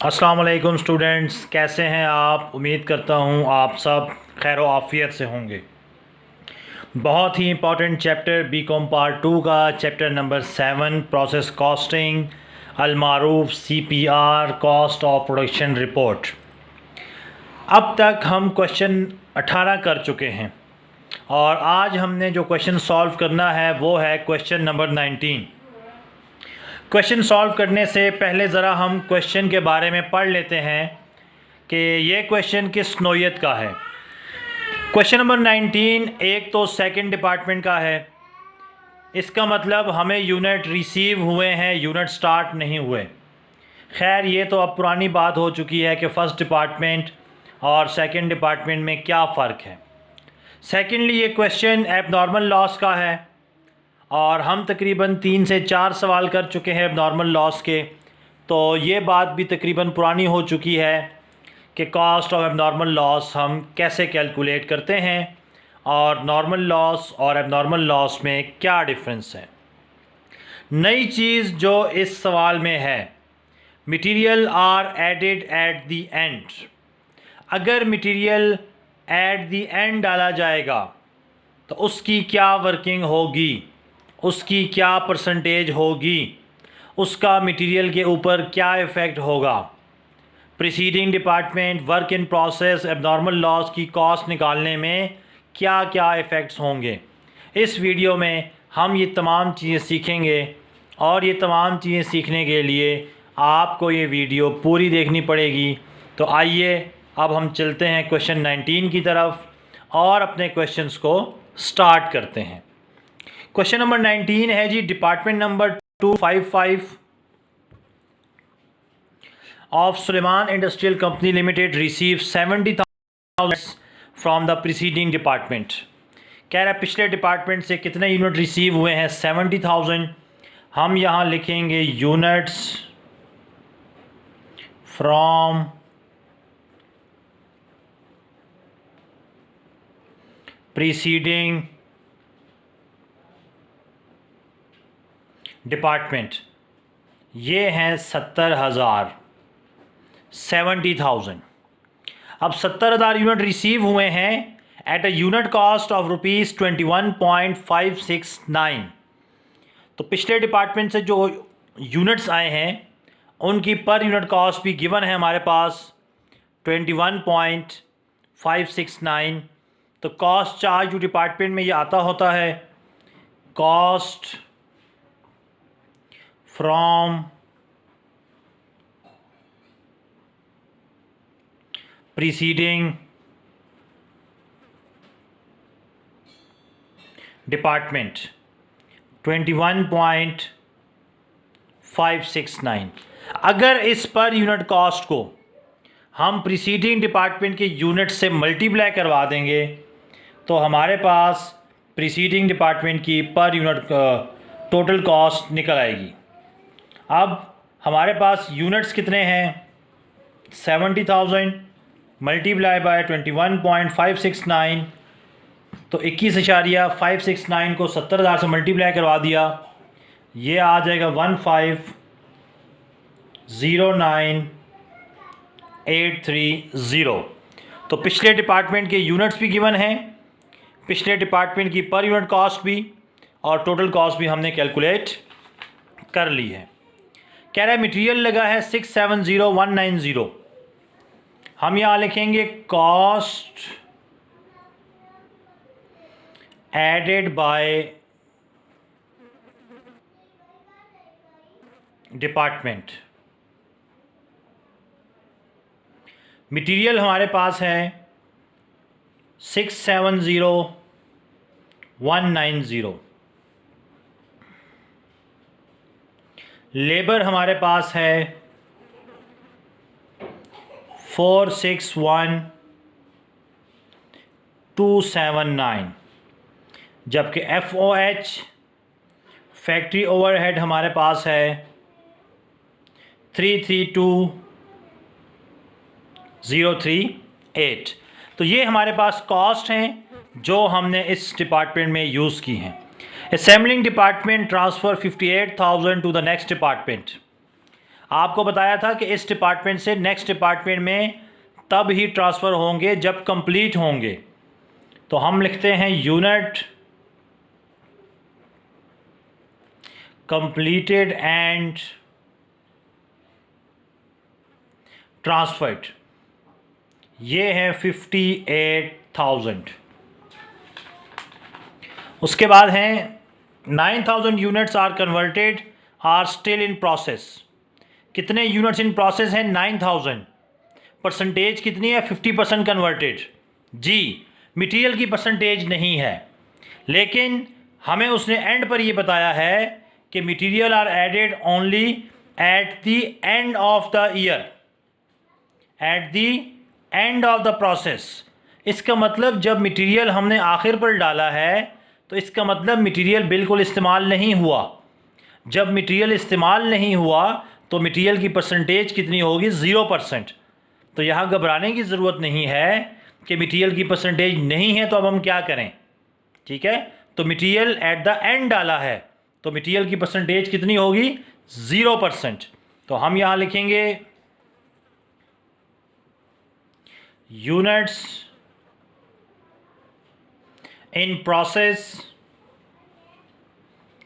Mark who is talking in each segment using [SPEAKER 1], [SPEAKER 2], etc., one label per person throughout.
[SPEAKER 1] अस्सलाम वालेकुम स्टूडेंट्स, कैसे हैं आप। उम्मीद करता हूँ आप सब खैर आफ़ियत से होंगे। बहुत ही इंपॉर्टेंट चैप्टर बीकॉम पार्ट 2 का चैप्टर नंबर 7 प्रोसेस कॉस्टिंग अलमारूफ CPR cost of production report. अब तक हम क्वेश्चन 18 कर चुके हैं और आज हमने जो क्वेश्चन सॉल्व करना है वो है क्वेश्चन नंबर 19। क्वेश्चन सॉल्व करने से पहले ज़रा हम क्वेश्चन के बारे में पढ़ लेते हैं कि ये क्वेश्चन किस नौइयत का है। क्वेश्चन नंबर 19 एक तो सेकंड डिपार्टमेंट का है। इसका मतलब हमें यूनिट रिसीव हुए हैं, यूनिट स्टार्ट नहीं हुए। खैर ये तो अब पुरानी बात हो चुकी है कि फ़र्स्ट डिपार्टमेंट और सेकंड डिपार्टमेंट में क्या फ़र्क है। सेकेंडली ये क्वेश्चन एबनॉर्मल लॉस का है और हम तकरीबन 3 से 4 सवाल कर चुके हैं एबनॉर्मल लॉस के, तो ये बात भी तकरीबन पुरानी हो चुकी है कि कॉस्ट ऑफ एबनॉर्मल लॉस हम कैसे कैलकुलेट करते हैं और नॉर्मल लॉस और एबनॉर्मल लॉस में क्या डिफरेंस है। नई चीज़ जो इस सवाल में है, material are added at the end. अगर मटेरियल एट द एंड डाला जाएगा तो उसकी क्या वर्किंग होगी, उसकी क्या परसेंटेज होगी, उसका मटेरियल के ऊपर क्या इफ़ेक्ट होगा। Preceding department work in process abnormal loss की कॉस्ट निकालने में क्या क्या इफ़ेक्ट्स होंगे। इस वीडियो में हम ये तमाम चीज़ें सीखेंगे और ये तमाम चीज़ें सीखने के लिए आपको ये वीडियो पूरी देखनी पड़ेगी। तो आइए अब हम चलते हैं क्वेश्चन 19 की तरफ और अपने क्वेश्चंस को स्टार्ट करते हैं। क्वेश्चन नंबर 19 है जी, department number 255 of Suleman industrial company limited receive 70,000 from the preceding department. कह रहा है पिछले डिपार्टमेंट से कितने यूनिट रिसीव हुए हैं, 70,000। हम यहाँ लिखेंगे यूनिट्स फ्रॉम प्रीसीडिंग डिपार्टमेंट। ये हैं 70,000, 70,000। अब 70,000 यूनिट रिसीव हुए हैं at a unit cost of ₹21.569। तो पिछले डिपार्टमेंट से जो यूनिट्स आए हैं उनकी पर यूनिट कॉस्ट भी गिवन है हमारे पास 21.569। तो कॉस्ट चार्ज जो डिपार्टमेंट में ये आता होता है, कॉस्ट फ्रॉम प्रीसीडिंग डिपार्टमेंट 21.569। अगर इस पर यूनिट कॉस्ट को हम प्रीसीडिंग डिपार्टमेंट के यूनिट से मल्टीप्लाई करवा देंगे तो हमारे पास प्रीसीडिंग डिपार्टमेंट की पर यूनिट टोटल कॉस्ट निकल आएगी। अब हमारे पास यूनिट्स कितने हैं, 70,000 मल्टीप्लाई बाय 21.569। तो 21.569 को 70,000 से मल्टीप्लाई करवा दिया, ये आ जाएगा 1509,830। तो पिछले डिपार्टमेंट के यूनिट्स भी गिवन हैं, पिछले डिपार्टमेंट की पर यूनिट कॉस्ट भी और टोटल कॉस्ट भी हमने कैलकुलेट कर ली है। कह रहा है मटेरियल लगा है 670,190। हम यहाँ लिखेंगे cost added by department. Material हमारे पास है 670,190। लेबर हमारे पास है 461,279, जबकि FOH फैक्ट्री ओवरहेड हमारे पास है 332,038। तो ये हमारे पास कॉस्ट हैं जो हमने इस डिपार्टमेंट में यूज़ की हैं। Assembling department transfer 58,000 to the next department. आपको बताया था कि इस डिपार्टमेंट से नेक्स्ट डिपार्टमेंट में तब ही ट्रांसफ़र होंगे जब कंप्लीट होंगे। तो हम लिखते हैं यूनिट कंप्लीटेड एंड ट्रांसफर्ड, ये है 58,000। उसके बाद हैं 9,000 units are converted are still in process. कितने यूनिट्स इन प्रोसेस हैं? 9,000। परसेंटेज कितनी है? 50% कन्वर्टेड। जी, मटेरियल की परसेंटेज नहीं है, लेकिन हमें उसने एंड पर ये बताया है कि material are added only at the end of the year, at the end of the process. इसका मतलब जब मटेरियल हमने आखिर पर डाला है तो इसका मतलब मटेरियल बिल्कुल इस्तेमाल नहीं हुआ। जब मटेरियल इस्तेमाल नहीं हुआ तो मटेरियल की परसेंटेज कितनी होगी? 0%। तो यहाँ घबराने की ज़रूरत नहीं है कि मटेरियल की परसेंटेज नहीं है, तो अब हम क्या करें? ठीक है, तो मटेरियल एट द एंड डाला है तो मटेरियल की परसेंटेज कितनी होगी? 0%। तो हम यहाँ लिखेंगे यूनिट्स इन प्रोसेस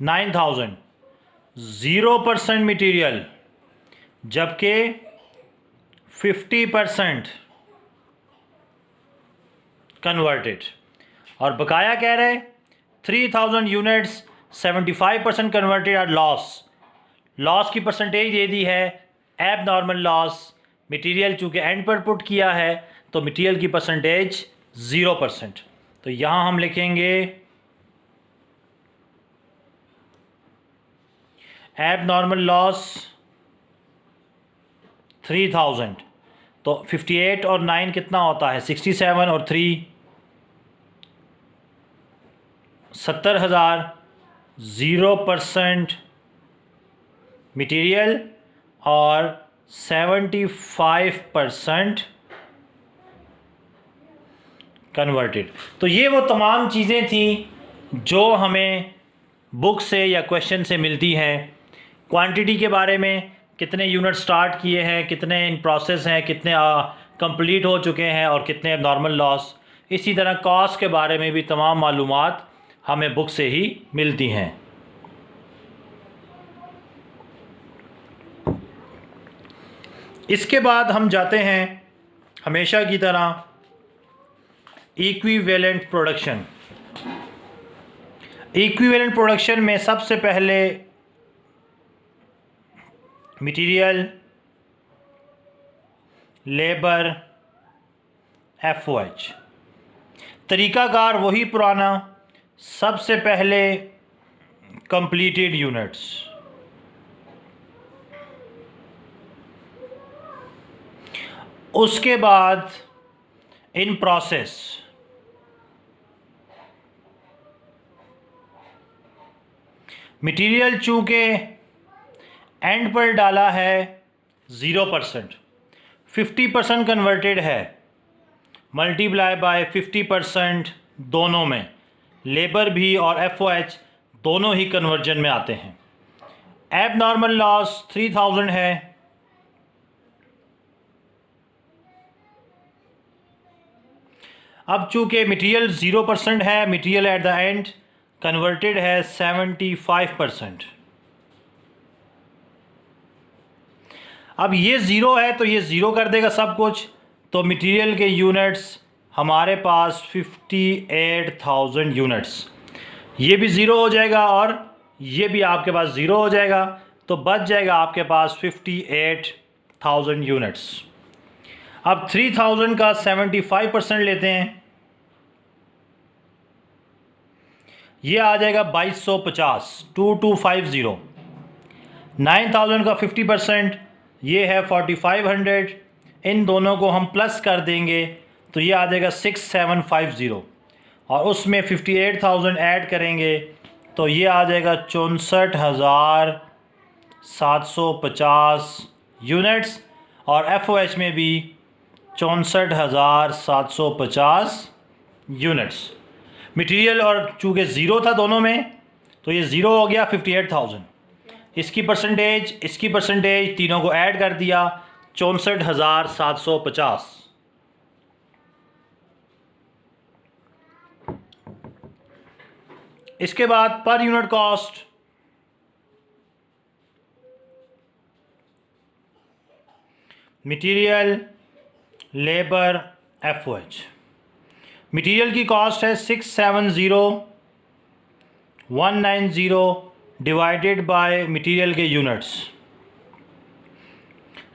[SPEAKER 1] 9,000, 0% मटेरियल, जबकि 50% कन्वर्टेड। और बकाया कह रहे 3,000 units 75% converted are loss. Loss की परसेंटेज दे दी है एब नॉर्मल लॉस। मटेरियल चूँकि एंड पर पुट किया है तो मटेरियल की परसेंटेज 0%। तो यहाँ हम लिखेंगे एब नॉर्मल लॉस 3,000। तो 58 और 9 कितना होता है? 67 और 3 70,000। 0% मटेरियल और 75% कन्वर्टेड। तो ये वो तमाम चीज़ें थी जो हमें बुक से या क्वेश्चन से मिलती हैं। क्वांटिटी के बारे में, कितने यूनिट स्टार्ट किए हैं, कितने इन प्रोसेस हैं, कितने कंप्लीट हो चुके हैं और कितने नॉर्मल लॉस। इसी तरह कॉस्ट के बारे में भी तमाम मालूमात हमें बुक से ही मिलती हैं। इसके बाद हम जाते हैं हमेशा की तरह इक्विवेलेंट प्रोडक्शन। इक्विवेलेंट प्रोडक्शन में सबसे पहले मटेरियल, लेबर, FOH। तरीकाकार वही पुराना, सबसे पहले कंप्लीटेड यूनिट्स, उसके बाद इन प्रोसेस, मटेरियल चूँकि एंड पर डाला है 0%, 50% कन्वर्टेड है, मल्टीप्लाई बाय 50% दोनों में, लेबर भी और FOH दोनों ही कन्वर्जन में आते हैं। एब नॉर्मल लॉस 3,000 है, अब चूँकि मटेरियल 0% है, material at the and converted है 75%। अब ये ज़ीरो है तो ये ज़ीरो कर देगा सब कुछ, तो मटेरियल के यूनिट्स हमारे पास 58,000 यूनिट्स, ये भी ज़ीरो हो जाएगा और ये भी आपके पास ज़ीरो हो जाएगा, तो बच जाएगा आपके पास 58,000 यूनिट्स। अब 3,000 का 75% लेते हैं, ये आ जाएगा 2250, 2250। 9,000 का 50% ये है 4,500। इन दोनों को हम प्लस कर देंगे तो ये आ जाएगा 6,750 और उसमें 58,000 ऐड करेंगे तो ये आ जाएगा 64,750 यूनिट्स और FOH में भी 64,750 यूनिट्स। मटेरियल और चूँकि ज़ीरो था दोनों में तो ये ज़ीरो हो गया 58,000। इसकी परसेंटेज तीनों को ऐड कर दिया 64,750। इसके बाद per unit cost material, labour, FOH। Material की कॉस्ट है 670,190 डिवाइडेड बाय मटेरियल के यूनिट्स।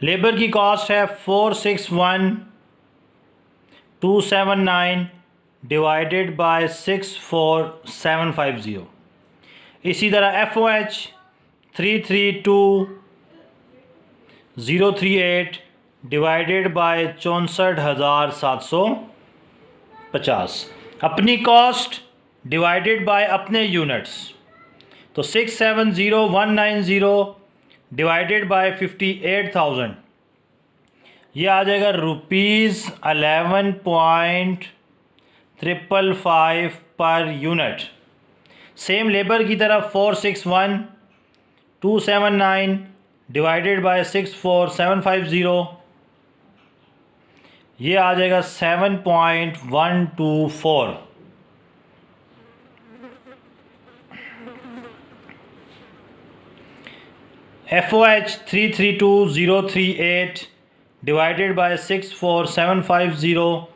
[SPEAKER 1] लेबर की कॉस्ट है 461,279 डिवाइडेड बाय 64750। इसी तरह FOH 332,038 डिवाइडेड बाय 64,750। अपनी कॉस्ट डिवाइडेड बाय अपने यूनिट्स, तो 670,190 डिवाइडेड बाय 58,000, ये आ जाएगा ₹11.555 पर यूनिट। सेम लेबर की तरफ 461,279 डिवाइडेड बाय 64,750, ये आ जाएगा 7.124। FOH 332,038 डिवाइडेड बाय 64,750,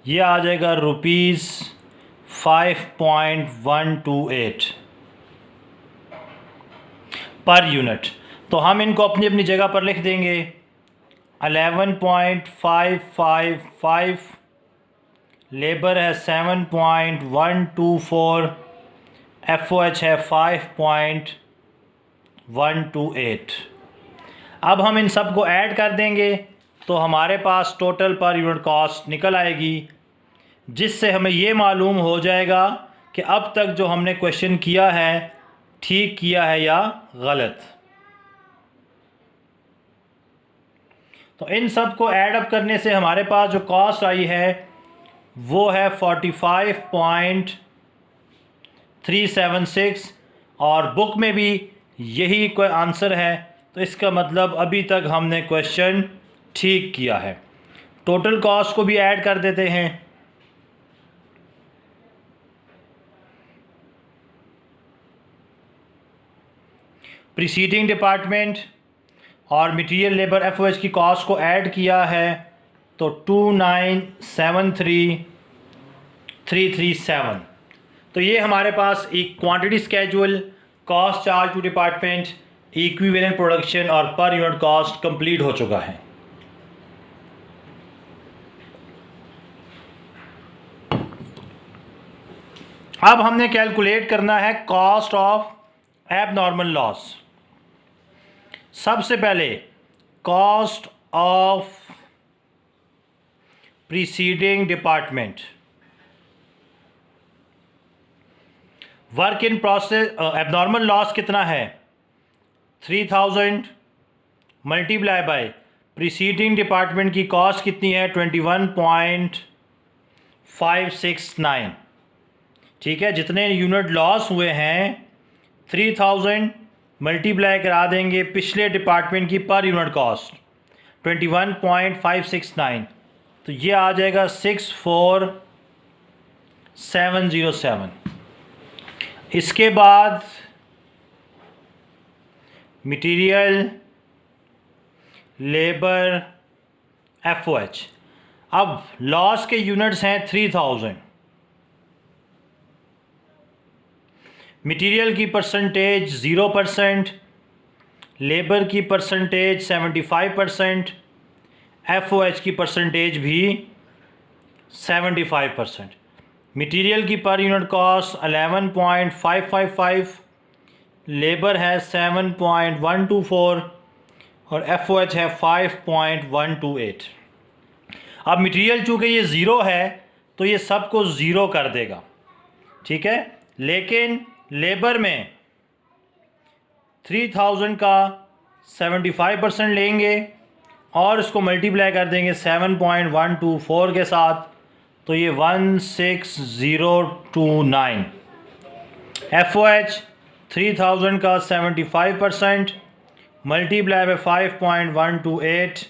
[SPEAKER 1] ये आ जाएगा ₹5.128 पर यूनिट। तो हम इनको अपनी अपनी जगह पर लिख देंगे। 11.555, लेबर है 7.124, FOH है 5.128। अब हम इन सब को ऐड कर देंगे तो हमारे पास टोटल पर यूनिट कॉस्ट निकल आएगी, जिससे हमें ये मालूम हो जाएगा कि अब तक जो हमने क्वेश्चन किया है ठीक किया है या गलत। तो इन सब को ऐड अप करने से हमारे पास जो कॉस्ट आई है वो है 45.376, और बुक में भी यही कोई आंसर है। तो इसका मतलब अभी तक हमने क्वेश्चन ठीक किया है। टोटल कॉस्ट को भी ऐड कर देते हैं। प्रीसीडिंग डिपार्टमेंट और मटेरियल, लेबर, FOH की कॉस्ट को ऐड किया है तो 2973,337। तो ये हमारे पास एक quantity schedule, cost charge to department, equivalent production और पर यूनिट कॉस्ट कंप्लीट हो चुका है। अब हमने कैलकुलेट करना है कॉस्ट ऑफ एबनॉर्मल लॉस। सबसे पहले cost of preceding department, work in process, abnormal loss कितना है 3000 मल्टीप्लाई बाय प्रीसीडिंग डिपार्टमेंट की कॉस्ट कितनी है 21.569। ठीक है, जितने यूनिट लॉस हुए हैं 3000 मल्टीप्लाई करा देंगे पिछले डिपार्टमेंट की पर यूनिट कॉस्ट 21.569, तो ये आ जाएगा 64707। इसके बाद मटेरियल, लेबर, FOH। अब लॉस के यूनिट्स हैं 3000। मटेरियल की परसेंटेज 0%, लेबर की परसेंटेज 75%, FOH की परसेंटेज भी 75%। मटेरियल की पर यूनिट कॉस्ट 11.555, लेबर है 7.124 और FOH है 5.128। अब मटेरियल चूँकि ये ज़ीरो है तो ये सब को ज़ीरो कर देगा, ठीक है। लेकिन लेबर में 3000 का 75% लेंगे और इसको मल्टीप्लाई कर देंगे 7.124 के साथ, तो ये 16029। FOH 3000 का 75% मल्टीप्लाई बाय 5.128,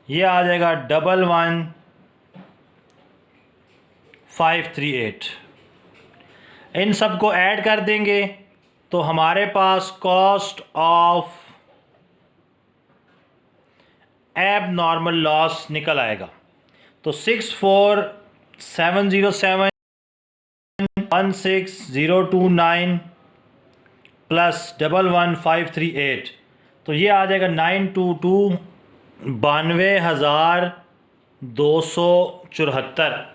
[SPEAKER 1] ये आ जाएगा 11538। इन सब को ऐड कर देंगे तो हमारे पास cost of abnormal loss निकल आएगा। तो 64707160029 प्लस 11538, तो ये आ जाएगा 922,92,274।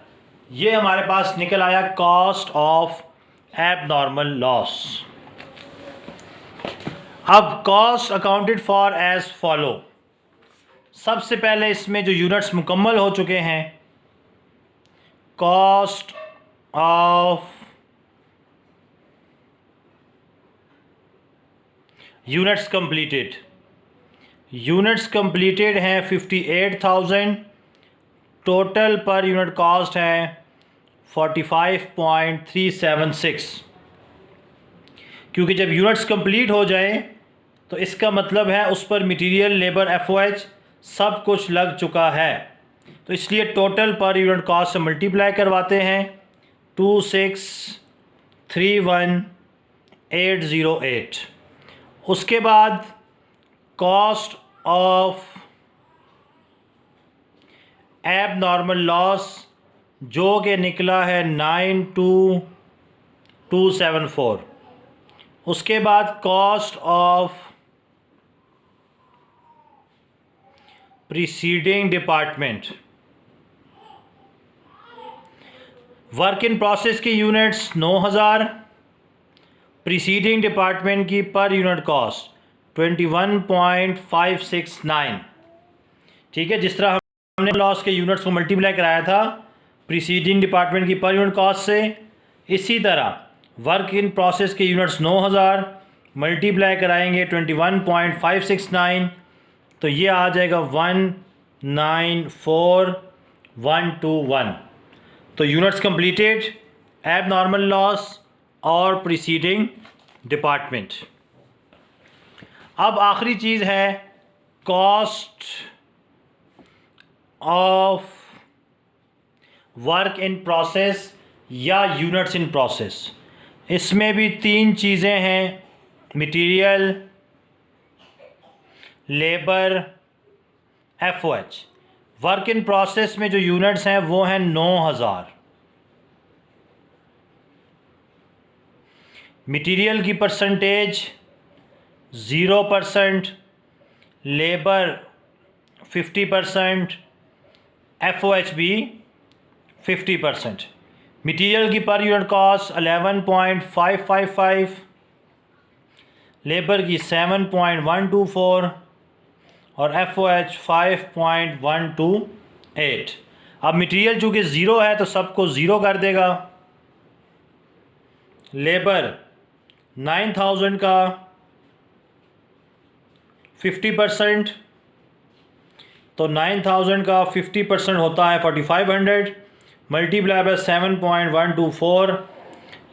[SPEAKER 1] ये हमारे पास निकल आया cost of abnormal loss. अब cost accounted for as follow. सबसे पहले इसमें जो यूनिट्स मुकम्मल हो चुके हैं, cost of units completed, units completed हैं 58,000, टोटल पर यूनिट कॉस्ट है 45.376। क्योंकि जब यूनिट्स कंप्लीट हो जाए तो इसका मतलब है उस पर मटेरियल, लेबर, FOH सब कुछ लग चुका है, तो इसलिए टोटल पर यूनिट कॉस्ट से मल्टीप्लाई करवाते हैं 2631808। उसके बाद cost of abnormal loss जो कि निकला है 92274। उसके बाद cost of preceding department, work in process की यूनिट्स 9000, प्रीसीडिंग डिपार्टमेंट की पर यूनिट कॉस्ट 21.569। ठीक है, जिस तरह हमने लॉस के यूनिट्स को मल्टीप्लाई कराया था प्रीसीडिंग डिपार्टमेंट की पर यूनिट कॉस्ट से, इसी तरह वर्क इन प्रोसेस के यूनिट्स 9000 मल्टीप्लाई कराएंगे 21.569, तो ये आ जाएगा 194121। तो यूनिट्स कंप्लीटेड, एब नॉर्मल लॉस और प्रीसीडिंग डिपार्टमेंट। अब आखिरी चीज़ है cost of work in process या यूनिट्स इन प्रोसेस। इसमें भी तीन चीज़ें हैं, material, labour, FOH। Work in process में जो यूनिट्स हैं वो हैं 9000, मटेरियल की परसेंटेज 0%, लेबर 50%, FOH भी 50%। मटेरियल की पर यूनिट कॉस्ट 11.555, लेबर की 7.124 और FOH 5.128। अब मटेरियल चूँकि ज़ीरो है तो सबको ज़ीरो कर देगा। लेबर 9000 का 50%, तो 9000 का 50% होता है 4500 मल्टीप्लाई बाय 7.124,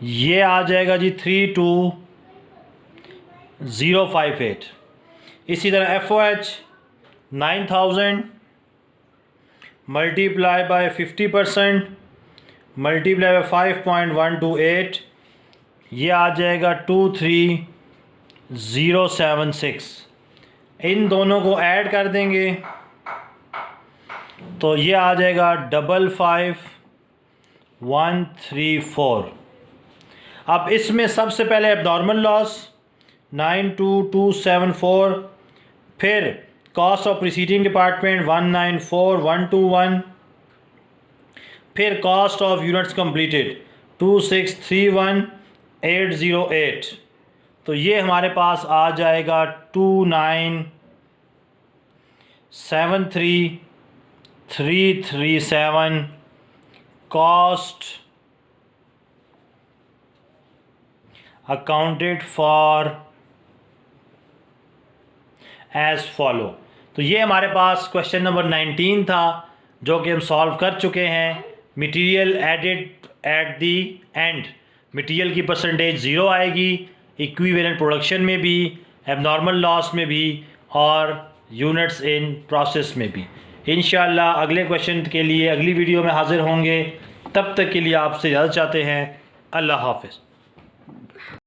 [SPEAKER 1] ये आ जाएगा जी 32058। इसी तरह FOH 9000 multiply by 50% multiply by 5.128, ये आ जाएगा 23076। इन दोनों को ऐड कर देंगे तो ये आ जाएगा 55134। अब इसमें सबसे पहले एबनॉर्मल लॉस 92274, फिर कॉस्ट ऑफ प्रीसीडिंग डिपार्टमेंट 194121, फिर कॉस्ट ऑफ यूनिट्स कंप्लीटेड 2631808, तो ये हमारे पास आ जाएगा 2973337 cost accounted for as follow. तो ये हमारे पास क्वेश्चन नंबर 19 था जो कि हम सॉल्व कर चुके हैं। Material added at the end, material की परसेंटेज 0 आएगी, इक्विवेलेंट प्रोडक्शन में भी, एबनॉर्मल लॉस में भी और यूनिट्स इन प्रोसेस में भी। इंशाअल्लाह अगले क्वेश्चन के लिए अगली वीडियो में हाज़िर होंगे। तब तक के लिए आपसे इजाज़त चाहते हैं। अल्लाह हाफ़िज़।